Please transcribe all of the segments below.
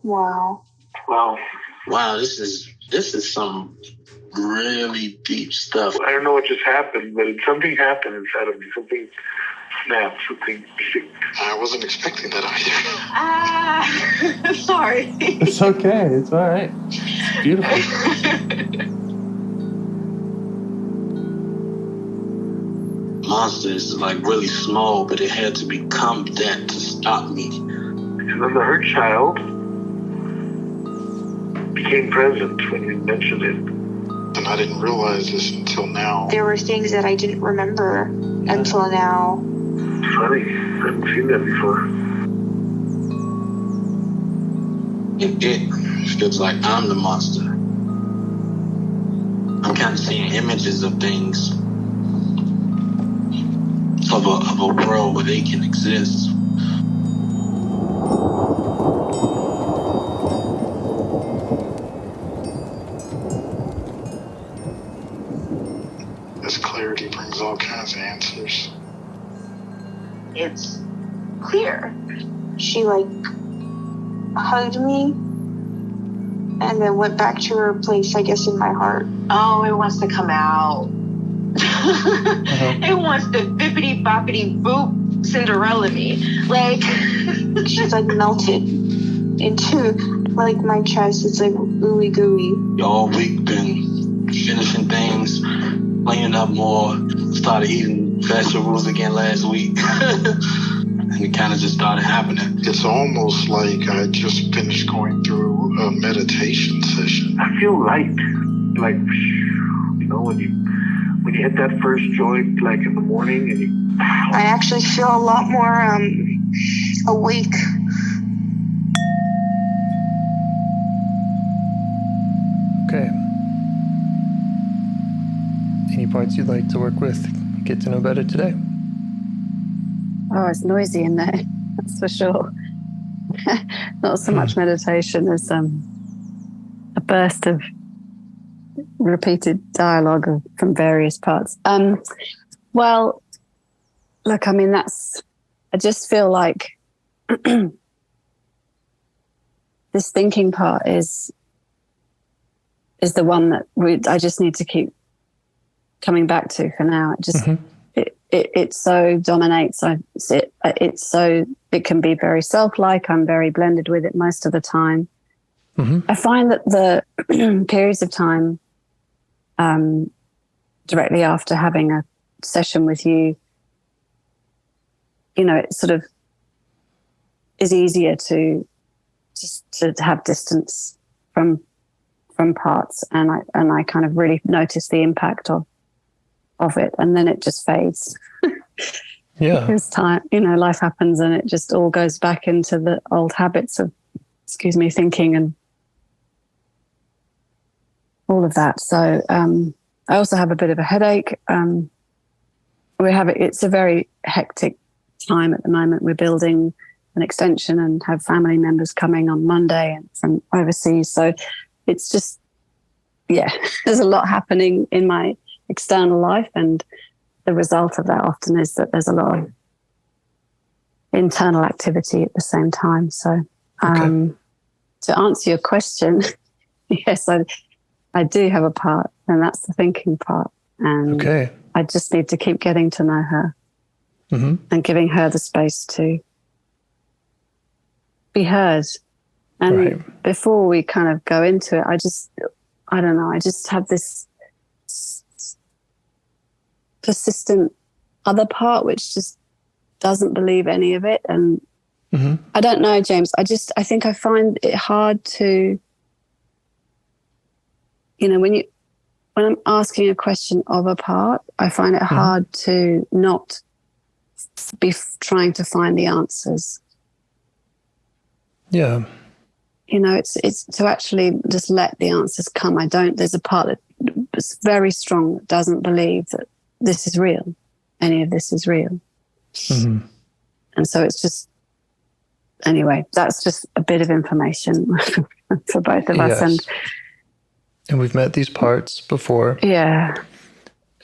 Wow. Wow, this is some really deep stuff. I don't know what just happened, but something happened inside of me. Something snapped, something sick. I wasn't expecting that either. Sorry. It's okay. It's all right. It's beautiful. Monster is like really small, but it had to become that to stop me. And then the hurt child became present when you mentioned it. And I didn't realize this until now. There were things that I didn't remember until now. Funny, I haven't seen that before. It feels like I'm the monster. I'm kind of seeing images of things. Of a world where they can exist. This clarity brings all kinds of answers. It's clear. She hugged me and then went back to her place, I guess, in my heart. Oh, it wants to come out. It wants to bippity boppity boop Cinderella me. She's melted into my chest. It's ooey gooey. All week been finishing things, cleaning up more, started eating vegetables again last week. And it kind of just started happening. It's almost like I just finished going through a meditation session. I feel light. When you hit that first joint, in the morning, and I actually feel a lot more awake. Okay. Any parts you'd like to work with, get to know better today? Oh, it's noisy in there, that's for sure. Not so much meditation as a burst of repeated dialogue from various parts. Well, look, I just feel like this thinking part is the one that I just need to keep coming back to for now. It just, it so dominates. It can be very self-like. I'm very blended with it most of the time. I find that the periods of time directly after having a session with you, it sort of is easier to have distance from parts, and I kind of really notice the impact of it, and then it just fades. Yeah, because time, life happens, and it just all goes back into the old habits of, thinking and all of that. So I also have a bit of a headache. It's a very hectic time at the moment. We're building an extension and have family members coming on Monday and from overseas. So it's just, there's a lot happening in my external life, and the result of that often is that there's a lot of internal activity at the same time. So to answer your question, yes, I do have a part, and that's the thinking part. And I just need to keep getting to know her and giving her the space to be heard. And before we kind of go into it, I don't know, I just have this persistent other part which just doesn't believe any of it. And I don't know, James, I think I find it hard to, when I'm asking a question of a part, I find it hard to not be trying to find the answers. Yeah. It's to actually just let the answers come. There's a part that's very strong that doesn't believe that this is real. Any of this is real. And so it's just, anyway, that's just a bit of information for both of us. And we've met these parts before. Yeah.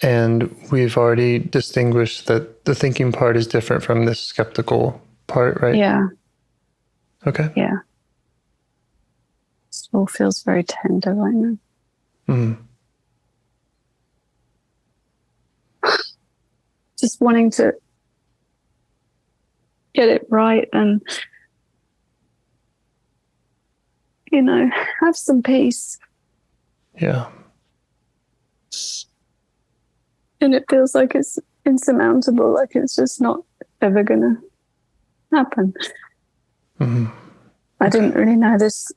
And we've already distinguished that the thinking part is different from this skeptical part, right? Yeah. Okay. Yeah. all feels very tender right now. Mm. Just wanting to get it right and, have some peace. Yeah. And it feels like it's insurmountable, like it's just not ever going to happen. Mm-hmm. I didn't really know this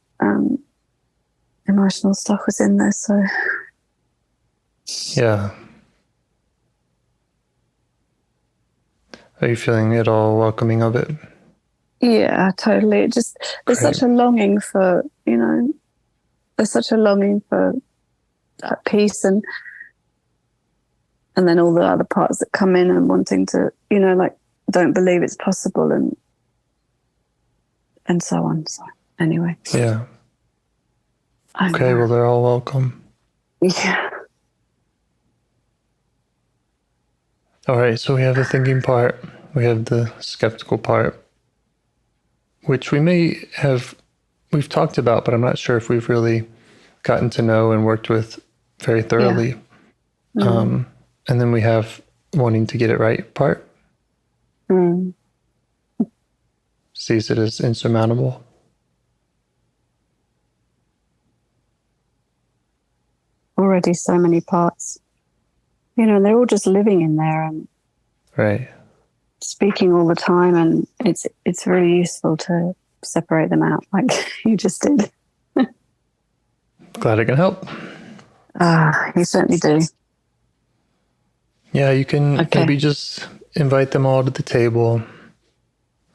emotional stuff was in there, so. Yeah. Are you feeling at all welcoming of it? Yeah, totally. It just, there's Great. such a longing for, there's such a longing for that peace and then all the other parts that come in and wanting to, don't believe it's possible and so on. So anyway. Yeah. Okay, well, they're all welcome. Yeah. All right, so we have the thinking part, we have the skeptical part, which we've talked about, but I'm not sure if we've really gotten to know and worked with very thoroughly. Yeah. Mm. And then we have wanting to get it right part. Mm. Sees it as insurmountable. Already so many parts. They're all just living in there and Right. speaking all the time, and it's really useful to separate them out like you just did. Glad I can help. You certainly do. Yeah, you can maybe just invite them all to the table,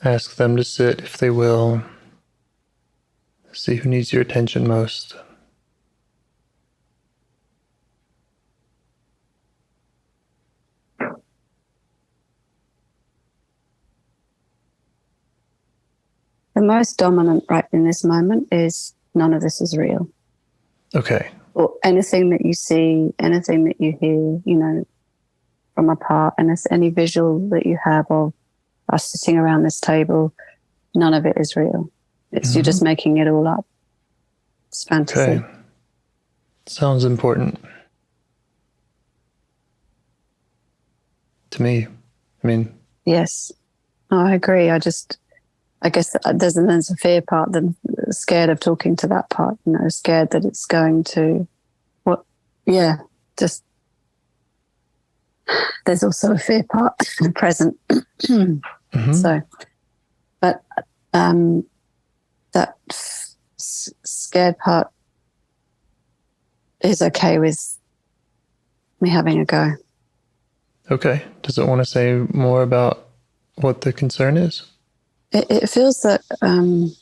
ask them to sit if they will, see who needs your attention most. The most dominant right in this moment is none of this is real. Okay. Or anything that you see, anything that you hear, from apart, and any visual that you have of us sitting around this table, none of it is real. It's you're just making it all up. It's fantasy. Okay. Sounds important to me. I mean, yes. Oh, I agree. I guess there's a fear part, then scared of talking to that part, scared that it's going to, just, there's also a fear part present. So, but that scared part is okay with me having a go. Okay. Does it want to say more about what the concern is? It feels that the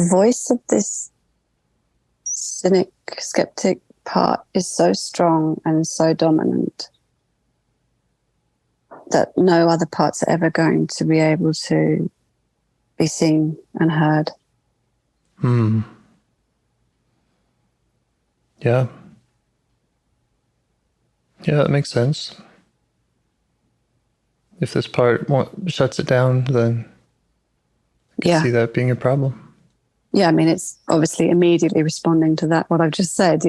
voice of this cynic, skeptic part is so strong and so dominant that no other parts are ever going to be able to be seen and heard. Yeah. Yeah, that makes sense. If this part shuts it down, then I can see that being a problem. Yeah, I mean, it's obviously immediately responding to that, what I've just said,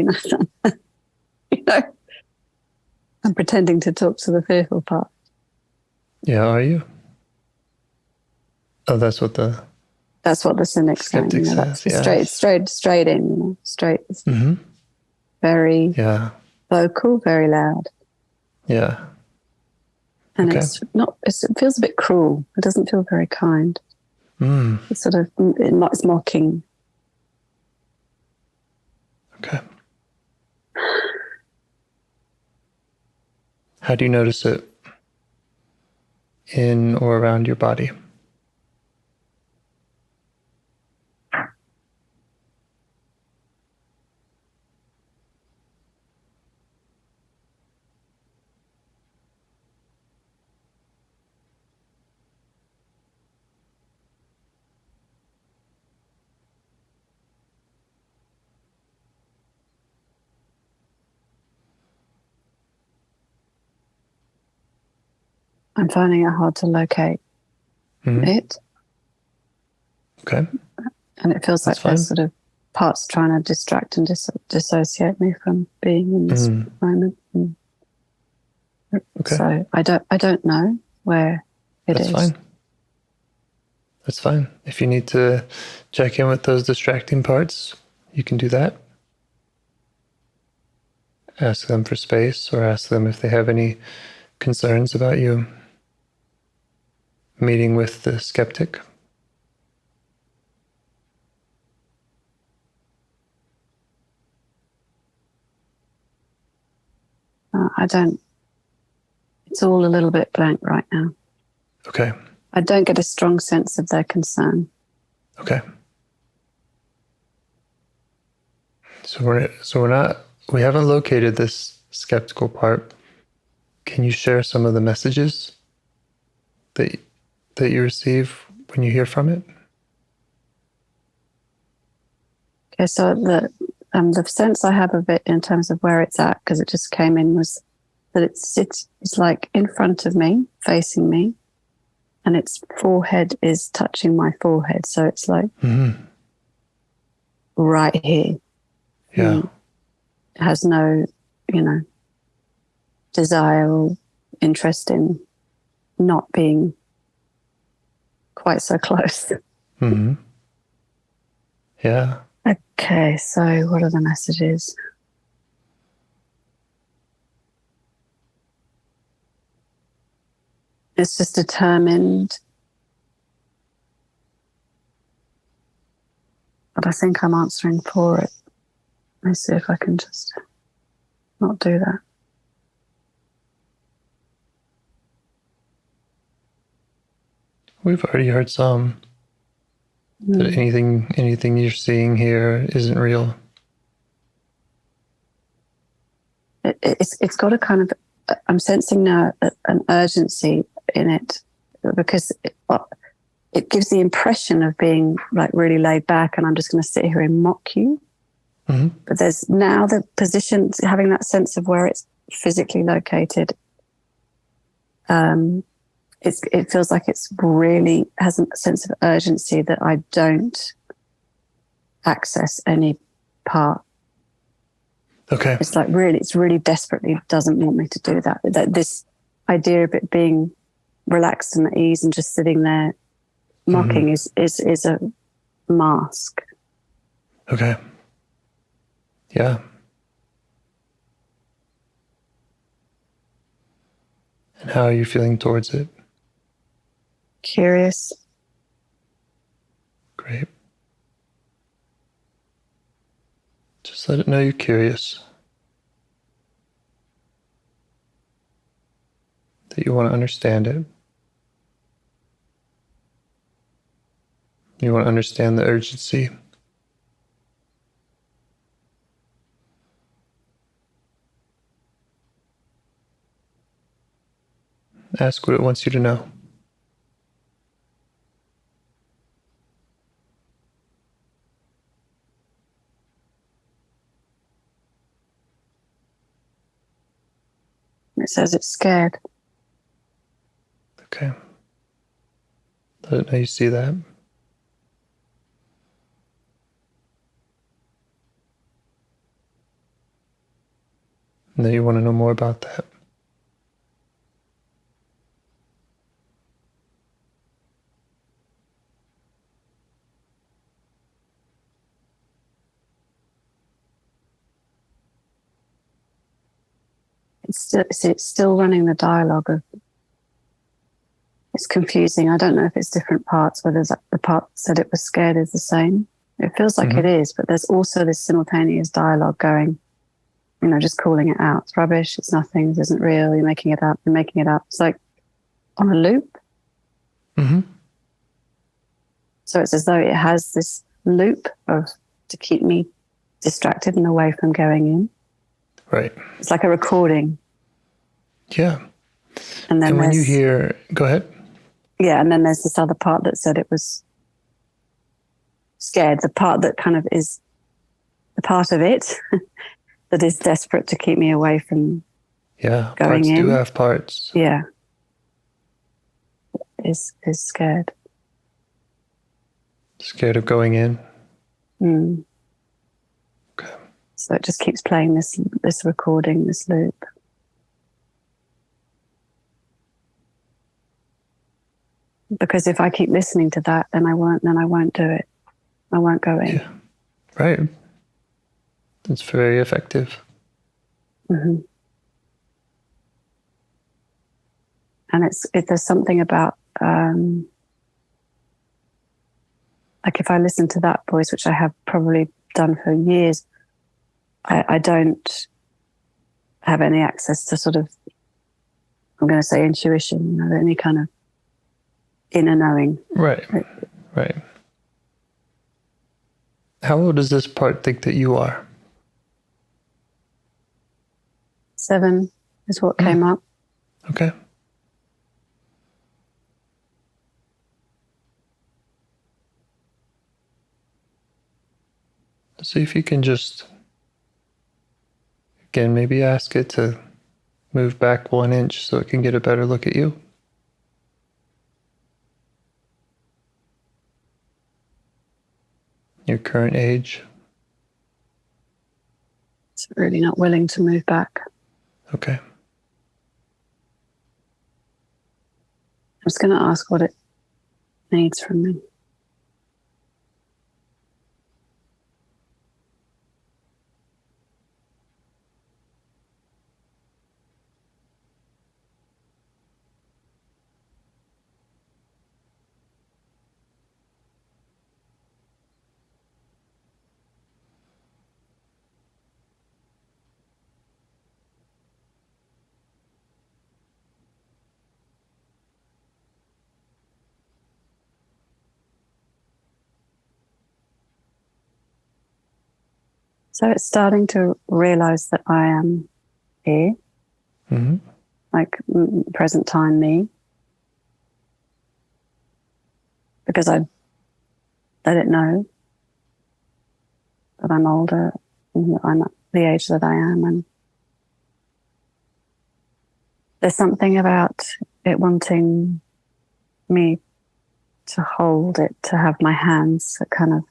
I'm pretending to talk to the fearful part. Yeah, are you? Oh, that's what the cynic's saying. Says, that's straight in, straight. Very vocal, very loud. Yeah. And it feels a bit cruel. It doesn't feel very kind. It's sort of, it's mocking. Okay. How do you notice it in or around your body? I'm finding it hard to locate it. Okay. And it feels That's like there's sort of parts trying to distract and dissociate me from being in this moment. Okay. So I don't know where it is. That's fine. That's fine. If you need to check in with those distracting parts, you can do that. Ask them for space, or ask them if they have any concerns about you meeting with the skeptic. I don't. It's all a little bit blank right now. Okay. I don't get a strong sense of their concern. Okay. So we haven't located this skeptical part. Can you share some of the messages that you receive when you hear from it? Okay, so the sense I have of it in terms of where it's at, because it just came in, was that it's like in front of me, facing me, and its forehead is touching my forehead. So it's like right here. Yeah. It has no, desire or interest in not being quite so close. Mm-hmm. Yeah. Okay, so what are the messages? It's just determined, but I think I'm answering for it. Let me see if I can just not do that. We've already heard some. That anything you're seeing here isn't real. It's got a kind of, I'm sensing now an urgency in it, because it gives the impression of being like really laid back and I'm just going to sit here and mock you. Mm-hmm. But there's now the position, having that sense of where it's physically located. It feels like it's really has a sense of urgency that I don't access any part. Okay. It's really desperately doesn't want me to do that. That this idea of it being relaxed and at ease and just sitting there mocking is a mask. Okay. Yeah. And how are you feeling towards it? Curious. Great. Just let it know you're curious. That you want to understand it. You want to understand the urgency. Ask what it wants you to know. It says it's scared. Okay. Let it know you see that. And that you want to know more about that. It's still running the dialogue of, it's confusing. I don't know if it's different parts, whether the part that said it was scared is the same. It feels like it is, but there's also this simultaneous dialogue going, just calling it out. It's rubbish, it's nothing, this isn't real, you're making it up. It's like on a loop. Mm-hmm. So it's as though it has this loop to keep me distracted and away from going in. Right. It's like a recording. Yeah. And then when you hear, go ahead. Yeah, and then there's this other part that said it was scared, the part that kind of is the part of it that is desperate to keep me away from going parts in. Do have parts. Yeah. Is scared. Scared of going in? Mm. Okay. So it just keeps playing this recording, this loop. Because if I keep listening to that, then I won't do it. I won't go in. Yeah. Right. It's very effective. Mm-hmm. And there's something about like if I listen to that voice, which I have probably done for years, I don't have any access to sort of, I'm going to say intuition, any kind of inner knowing. Right. How old does this part think that you are? 7 is what came up. Okay. See if you can just, again, maybe ask it to move back 1 inch so it can get a better look at you. Your current age. It's really not willing to move back. Okay. I'm just going to ask what it needs from me. So it's starting to realize that I am here, like present time me, because I let it know that I'm older and that I'm at the age that I am. And there's something about it wanting me to hold it, to have my hands kind of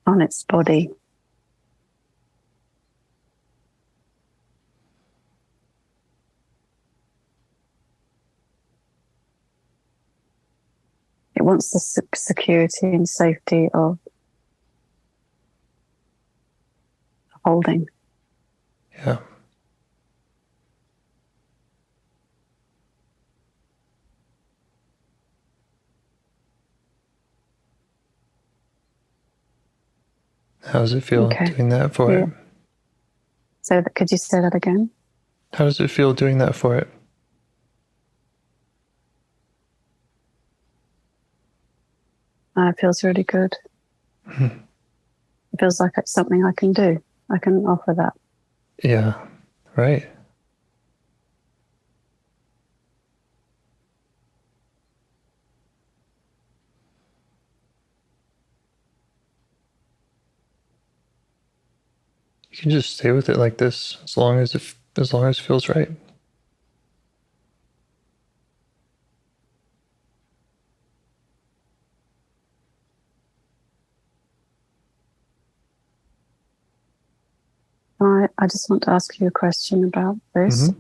on its body. It wants the security and safety of holding. Yeah. How does it feel doing that for it? So could you say that again? How does it feel doing that for it? It feels really good. It feels like it's something I can do. I can offer that. Yeah, right. You can just stay with it like this as long as it feels right. I just want to ask you a question about this.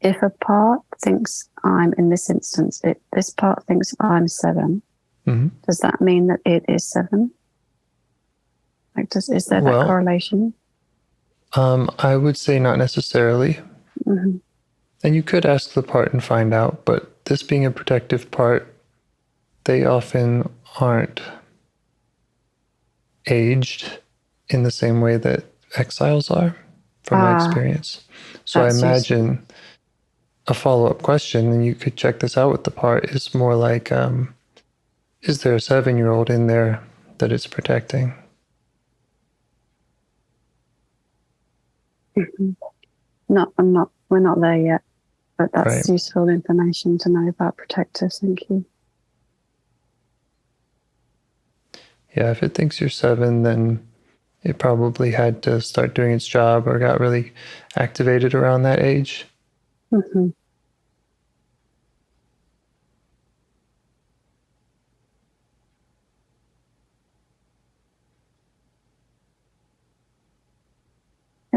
If a part thinks I'm, in this instance, this part thinks I'm 7, does that mean that it is 7? Like, is there that correlation? I would say not necessarily. And you could ask the part and find out, but this being a protective part, they often aren't aged in the same way that exiles are, from my experience. So I imagine a follow-up question, and you could check this out with the part, is more like, is there a 7-year-old in there that it's protecting? We're not there yet, but that's useful information to know about protectors. Thank you. Yeah, if it thinks you're 7, then it probably had to start doing its job or got really activated around that age.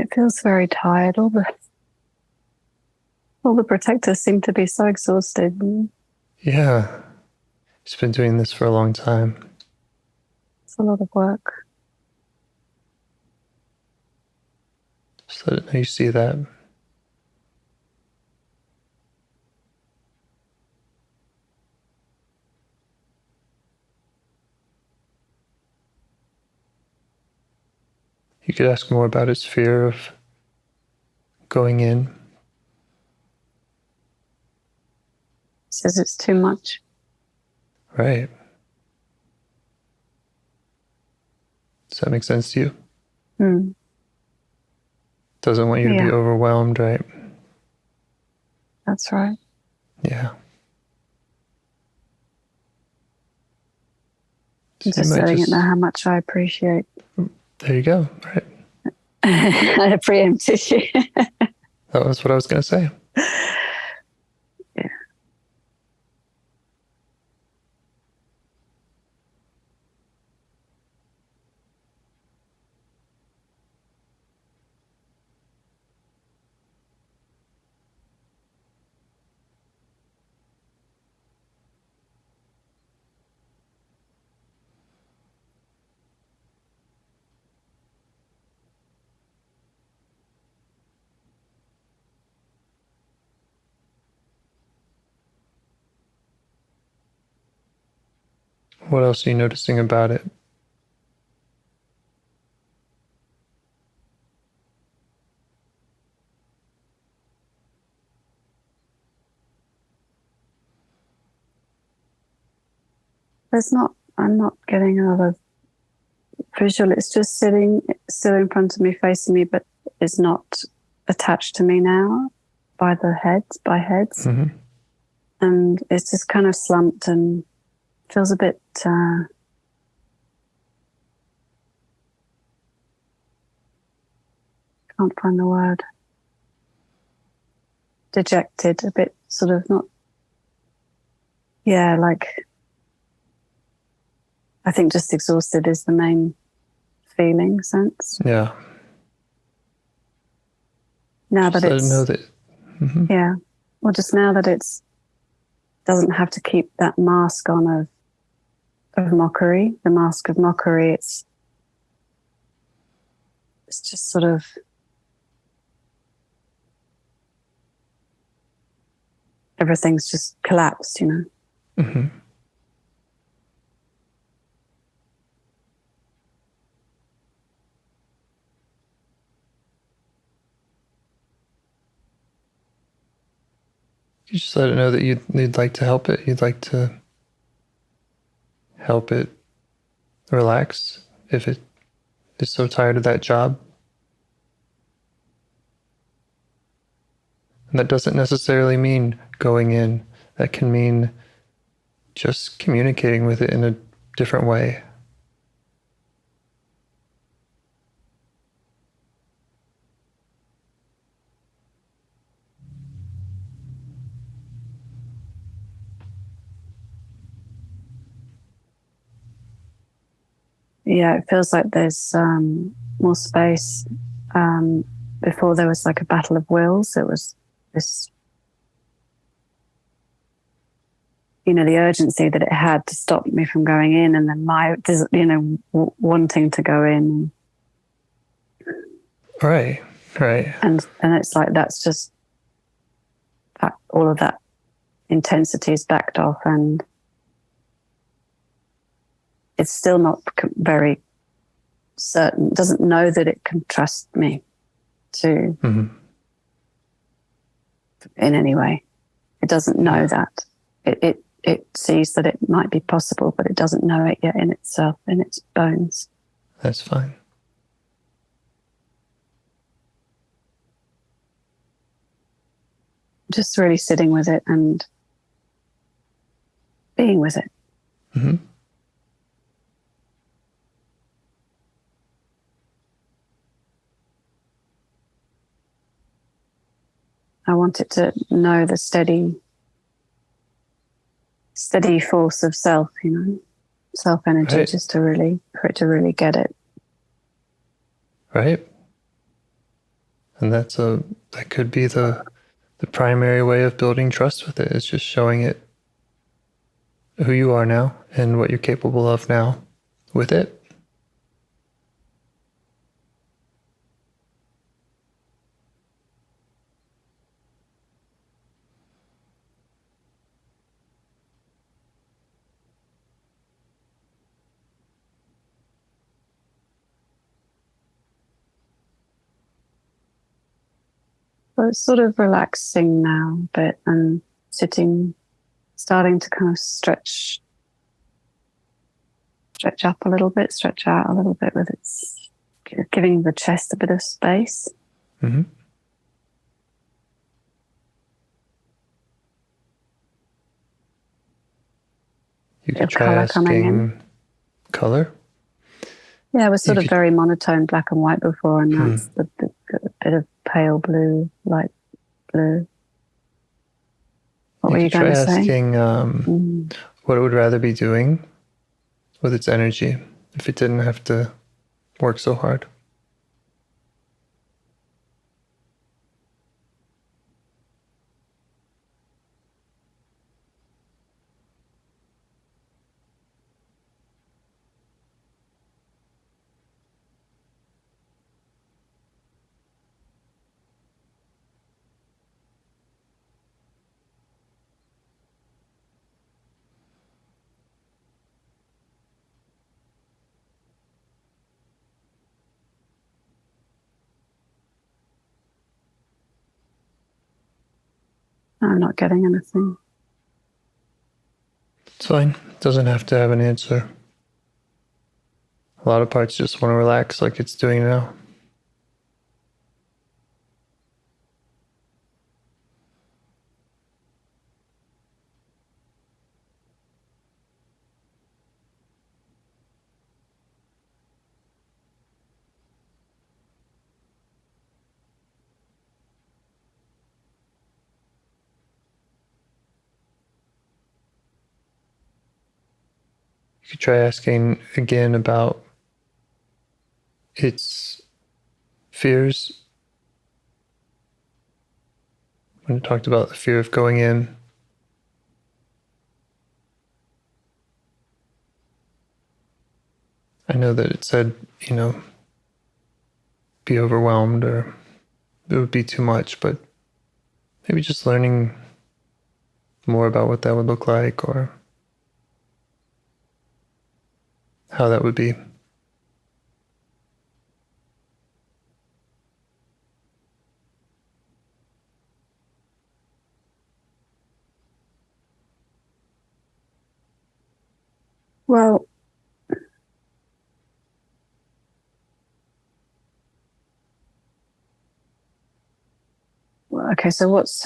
It feels very tired. All the protectors seem to be so exhausted. Yeah. She's been doing this for a long time. It's a lot of work. Just let it know you see that. You could ask more about its fear of going in. Says it's too much. Right. Does that make sense to you? Doesn't want you to be overwhelmed, right? That's right. Yeah. I'm just letting it know how much I appreciate. There you go. All right. I preempted you. That was what I was going to say. Yeah. What else are you noticing about it? I'm not getting a lot of visual. It's just sitting still in front of me, facing me, but is not attached to me now by heads. Mm-hmm. And it's just kind of slumped and feels a bit can't find the word. Dejected, a bit sort of not. Yeah, like I think just exhausted is the main feeling sense. Yeah. Now just that let it's it know that. Mm-hmm. Yeah, well, just now that it's doesn't have to keep that mask on of mockery. The mask of mockery. It's just sort of. Everything's just collapsed, Mm-hmm. You just let it know that you'd like to help it. You'd like to help it relax if it is so tired of that job. And that doesn't necessarily mean going in. That can mean just communicating with it in a different way. Yeah, it feels like there's more space. Before there was like a battle of wills. It was this, the urgency that it had to stop me from going in, and then wanting to go in. Right. And it's like that's just that, all of that intensity is backed off, and it's still not very certain. It doesn't know that it can trust me to in any way. It doesn't know that. It sees that it might be possible, but it doesn't know it yet in itself, in its bones. That's fine. Just really sitting with it and being with it. Mm-hmm. I want it to know the steady force of self, self energy, Right. just for it to really get it. Right. And that could be the primary way of building trust with it, is just showing it who you are now and what you're capable of now with it. So it's sort of relaxing now a bit and starting to kind of stretch up a little bit, stretch out a little bit with its, giving the chest a bit of space. Mm-hmm. You could try asking color. Yeah, it was sort of very monotone black and white before, and now it's a bit of pale blue, light blue. What were you going to say? Try asking what it would rather be doing with its energy if it didn't have to work so hard. I'm not getting anything. It's fine. It doesn't have to have an answer. A lot of parts just want to relax like it's doing now. You could try asking again about its fears. When it talked about the fear of going in, I know that it said, be overwhelmed or it would be too much, but maybe just learning more about what that would look like or how that would be. Well, okay. So what's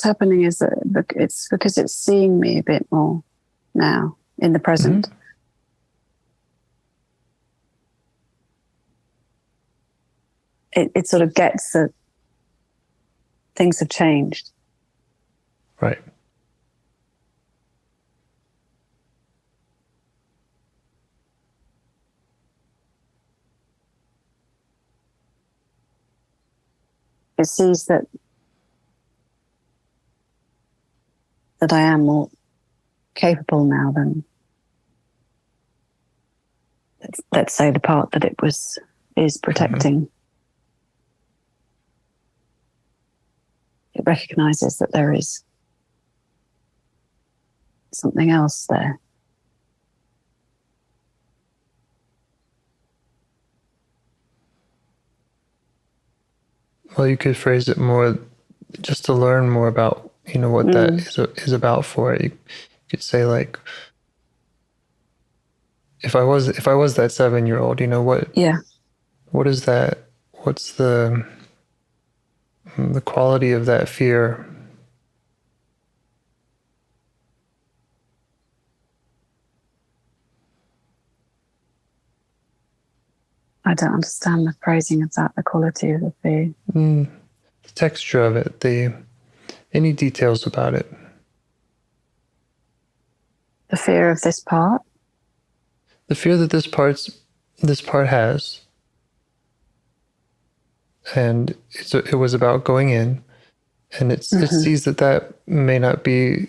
happening is that it's because it's seeing me a bit more now in the present. Mm-hmm. It sort of gets that things have changed. Right. It sees that I am more capable now than, let's say, the part that it is protecting. Mm-hmm. It recognizes that there is something else there. Well, you could phrase it more just to learn more about, what that is about for it. You could say, like, if I was that 7-year-old, what? Yeah. What is that? What's the quality of that fear? I don't understand the phrasing of that, the quality of the fear. The texture of it, any details about it. The fear of this part? The fear that this part has. and it was about going in, and it sees that may not be,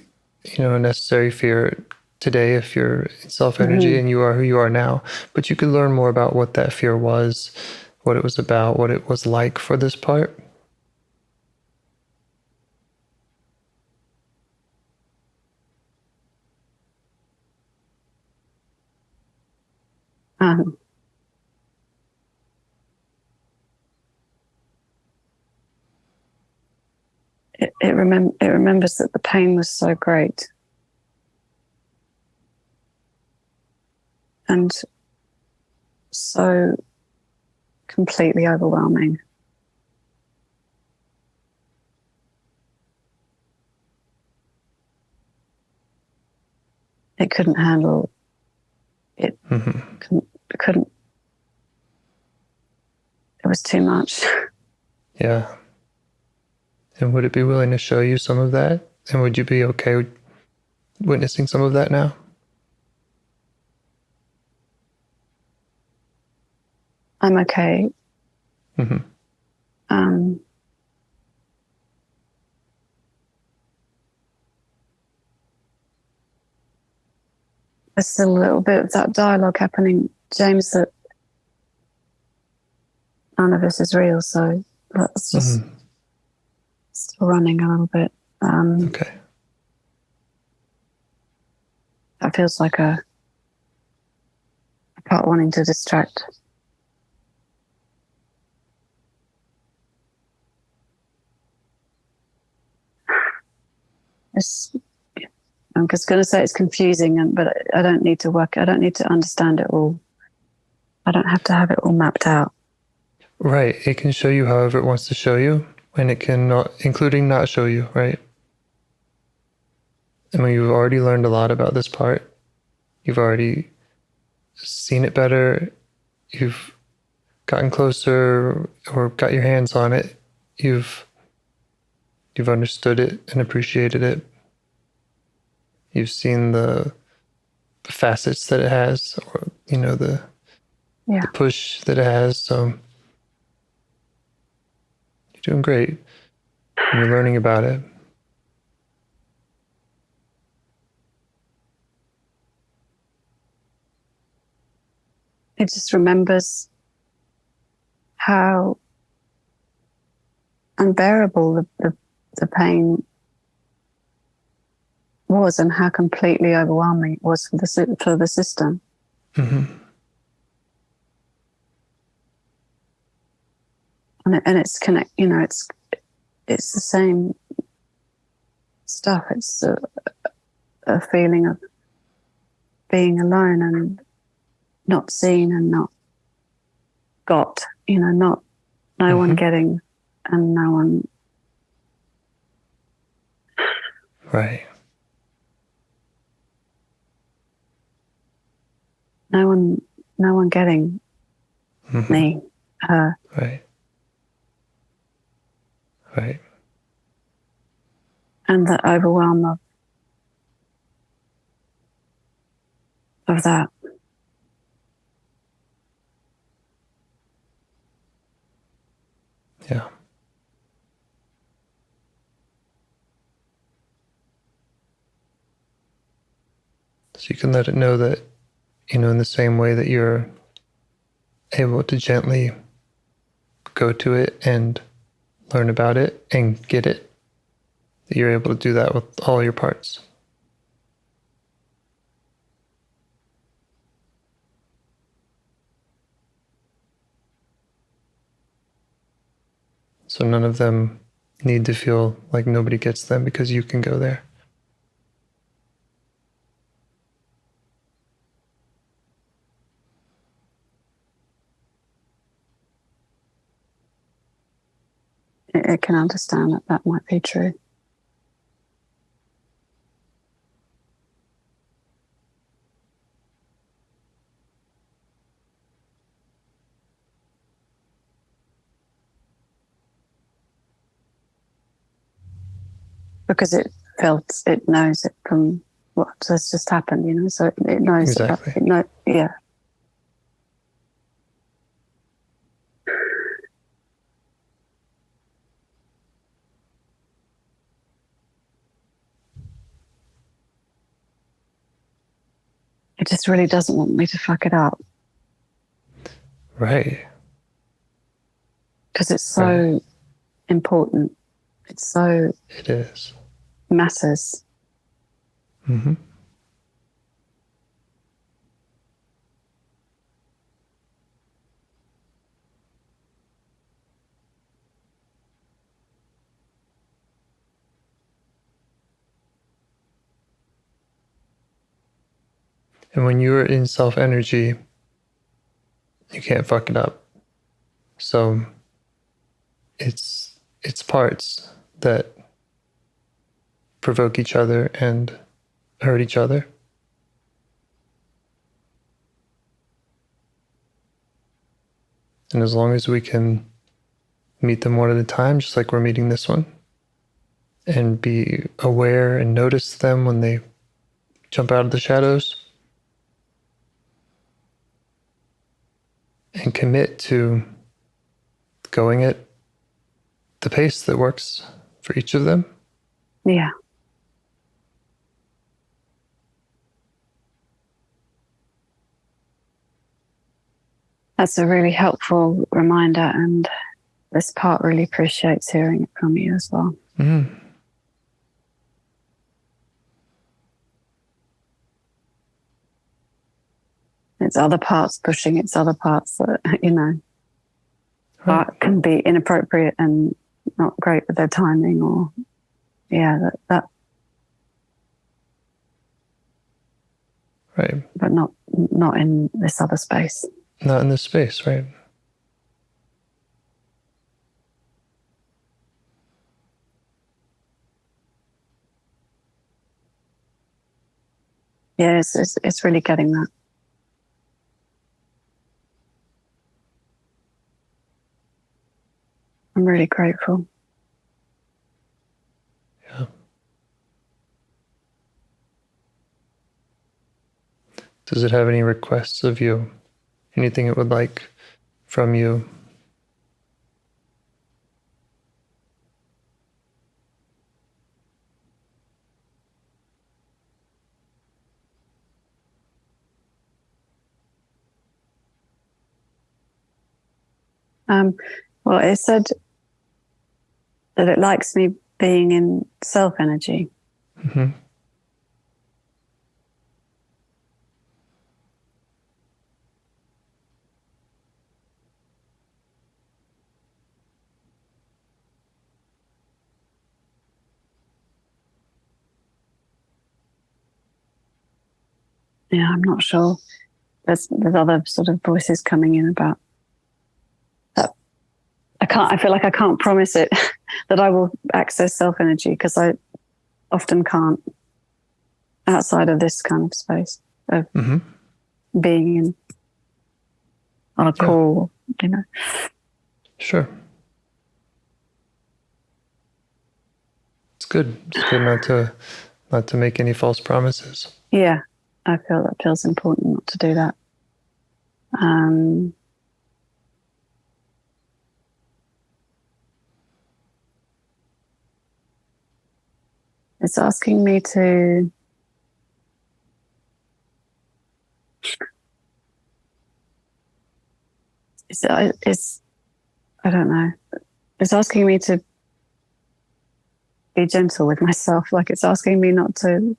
a necessary fear today if you're in self-energy and you are who you are now, but you could learn more about what that fear was, what it was about, what it was like for this part. It remembers that the pain was so great and so completely overwhelming. It couldn't handle it. Couldn't. It was too much. Yeah. And would it be willing to show you some of that? And would you be okay witnessing some of that now? I'm okay. There's still a little bit of that dialogue happening, James, that none of this is real, so that's just still running a little bit. Okay. That feels like a part wanting to distract. I'm just going to say it's confusing, but I don't need to understand it all. I don't have to have it all mapped out. Right. It can show you however it wants to show you, and it can not, including not show you, right? I mean, you've already learned a lot about this part. You've already seen it better. You've gotten closer or got your hands on it. You've understood it and appreciated it. You've seen the facets that it has, or the push that it has. So you're doing great. And you're learning about it. It just remembers how unbearable the pain was and how completely overwhelming it was for the system. And it's it's the same stuff. It's a feeling of being alone and not seen and not got, not no one getting and no one. Right. No one getting me, her. Right. Right. And the overwhelm of that. Yeah. So you can let it know that, in the same way that you're able to gently go to it and learn about it and get it, that you're able to do that with all your parts. So none of them need to feel like nobody gets them because you can go there. It can understand that might be true. Because it knows it from what has just happened, so it knows exactly. Yeah. it just really doesn't want me to fuck it up. Right. Because it's so important. It is. Matters. Mm-hmm. And when you're in self energy, you can't fuck it up. So it's parts that provoke each other and hurt each other. And as long as we can meet them one at a time, just like we're meeting this one, and be aware and notice them when they jump out of the shadows, and commit to going at the pace that works for each of them. Yeah. That's a really helpful reminder, and this part really appreciates hearing it from you as well. Mm-hmm. It's other parts pushing, it's other parts that, can be inappropriate and not great with their timing, or, that. Right. But not in this other space. Not in this space, right? Yeah, it's really getting that. I'm really grateful. Yeah. Does it have any requests of you? Anything it would like from you? Well, it said that it likes me being in self energy. Mm-hmm. Yeah, I'm not sure. There's other sort of voices coming in about that. I feel like I can't promise it that I will access self energy, because I often can't outside of this kind of space of being in on a call, Sure. It's good. It's good not to make any false promises. Yeah, I feel that feels important not to do that. It's asking me to it's I don't know. It's asking me to be gentle with myself. Like, it's asking me not to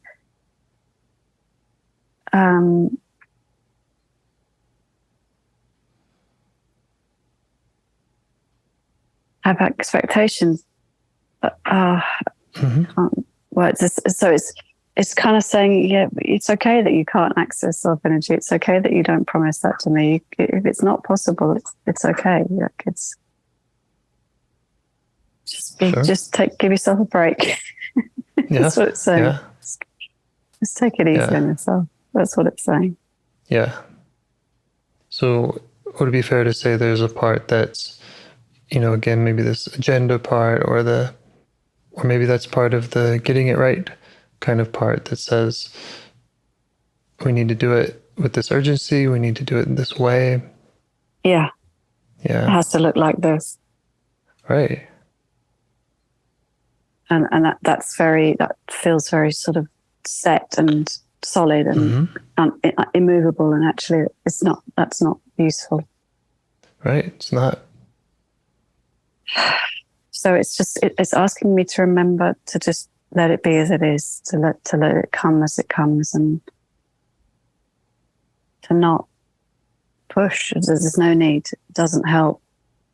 have expectations. Well, it's kind of saying, yeah, it's okay that you can't access self energy. It's okay that you don't promise that to me. If it's not possible, it's okay. Like, it's give yourself a break. That's what it's saying. Yeah. Just take it easy on yourself. That's what it's saying. Yeah. So would it be fair to say there's a part that's, again, maybe this agenda part, or maybe that's part of the getting it right kind of part that says we need to do it with this urgency, we need to do it in this way. Yeah. Yeah. It has to look like this. Right. And that feels very sort of set and solid and immovable, and actually that's not useful. Right. It's not. So it's asking me to remember to just let it be as it is, to let it come as it comes, and to not push. There's no need. It doesn't help.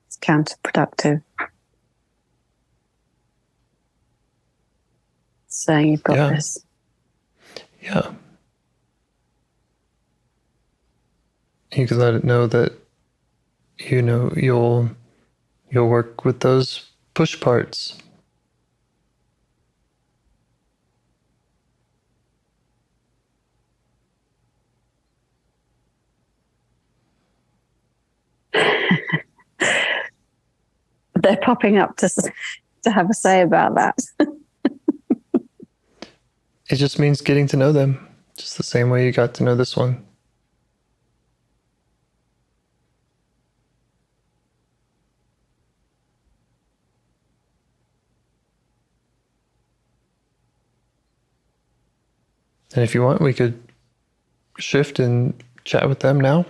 It's counterproductive. Saying you've got this. Yeah. You can let it know that, you'll work with those push parts. They're popping up to have a say about that. It just means getting to know them, just the same way you got to know this one. And if you want, we could shift and chat with them now.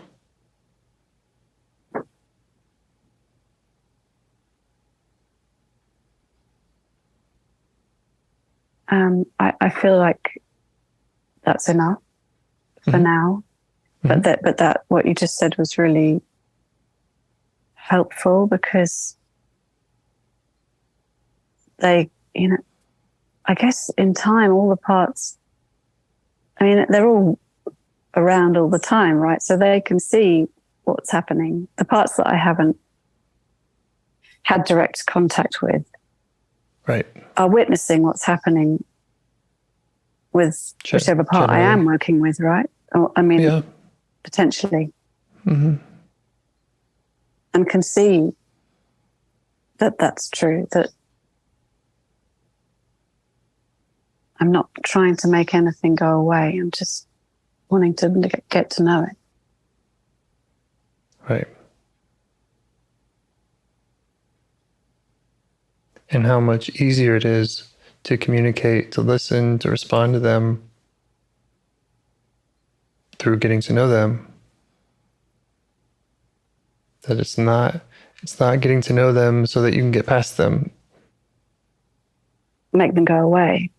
I feel like that's enough for now. But that what you just said was really helpful, because they, I guess in time, all the parts, they're all around all the time, right? So they can see what's happening. The parts that I haven't had direct contact with, right, are witnessing what's happening with whichever part I am working with, right? Or, potentially. And can see that that's true, that I'm not trying to make anything go away. I'm just wanting to get to know it. Right. And how much easier it is to communicate, to listen, to respond to them through getting to know them. That it's not getting to know them so that you can get past them. Make them go away.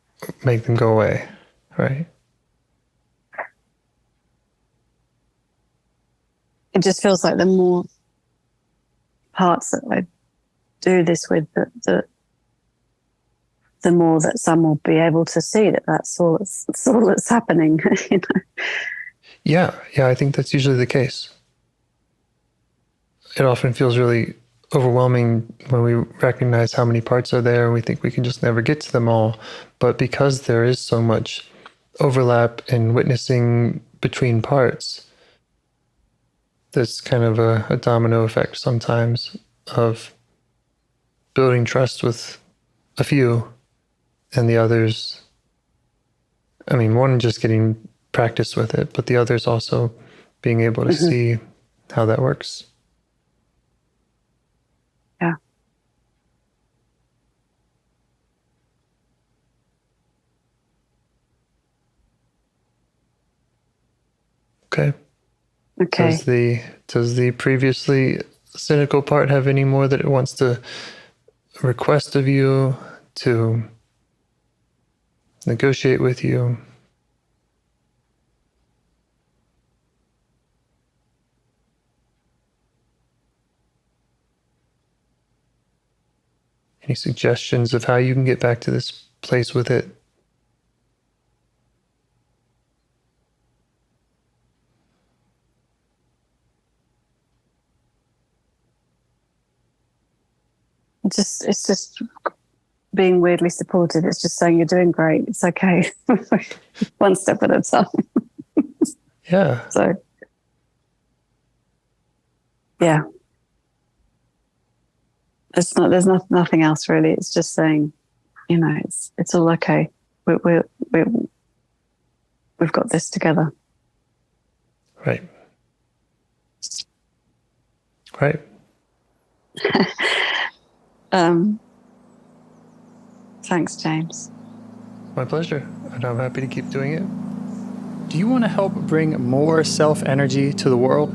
Make them go away, right? It just feels like the more parts that I do this with, the more that some will be able to see that that's all that's happening. Yeah, I think that's usually the case. It often feels really overwhelming when we recognize how many parts are there and we think we can just never get to them all. But because there is so much overlap and witnessing between parts, there's kind of a domino effect sometimes of building trust with a few and the others. One just getting practice with it, but the others also being able to see how that works. Yeah. Okay. Does the previously cynical part have any more that it wants to request of you, to negotiate with you? Any suggestions of how you can get back to this place with it? It's just being weirdly supported. It's just saying you're doing great. It's okay. One step at a time. Yeah. So, yeah. There's nothing else really. It's just saying, it's all okay. We've got this together. Right. Right. Thanks, James. My pleasure. And I'm happy to keep doing it. Do you want to help bring more self-energy to the world?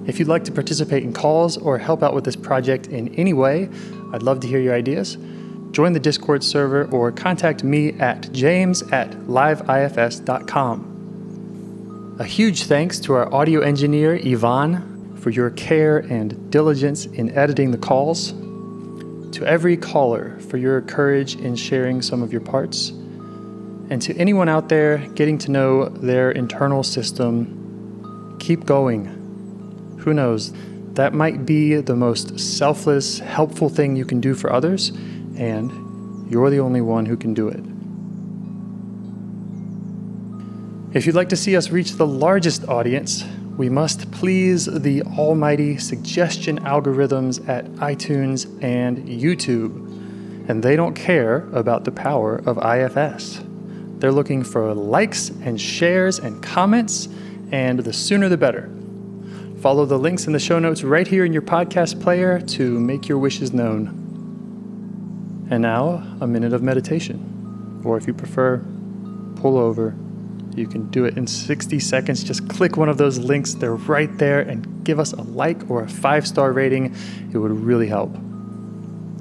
If you'd like to participate in calls or help out with this project in any way, I'd love to hear your ideas. Join the Discord server or contact me at james@liveifs.com. A huge thanks to our audio engineer, Yvonne, for your care and diligence in editing the calls. To every caller for your courage in sharing some of your parts. And to anyone out there getting to know their internal system, keep going. Who knows, that might be the most selfless, helpful thing you can do for others, and you're the only one who can do it. If you'd like to see us reach the largest audience, we must please the almighty suggestion algorithms at iTunes and YouTube. And they don't care about the power of IFS. They're looking for likes and shares and comments, and the sooner the better. Follow the links in the show notes right here in your podcast player to make your wishes known. And now, a minute of meditation. Or if you prefer, pull over. You can do it in 60 seconds. Just click one of those links. They're right there, and give us a like or a 5-star rating. It would really help.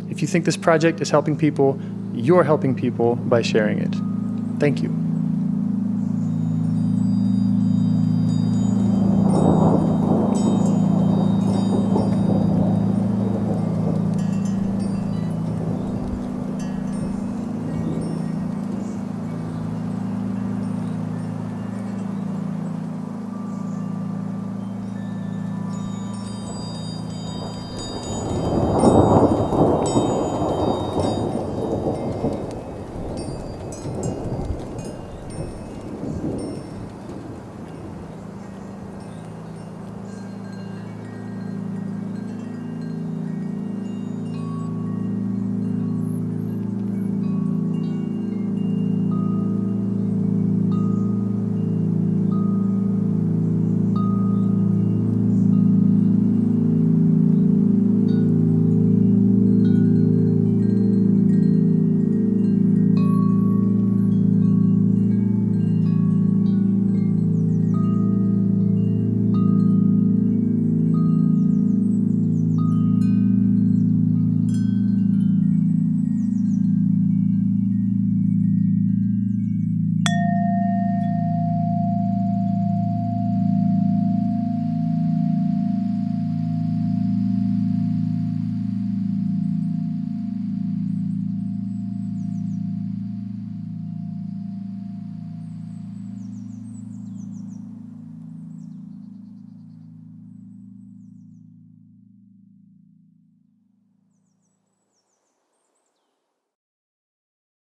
If you think this project is helping people, you're helping people by sharing it. Thank you.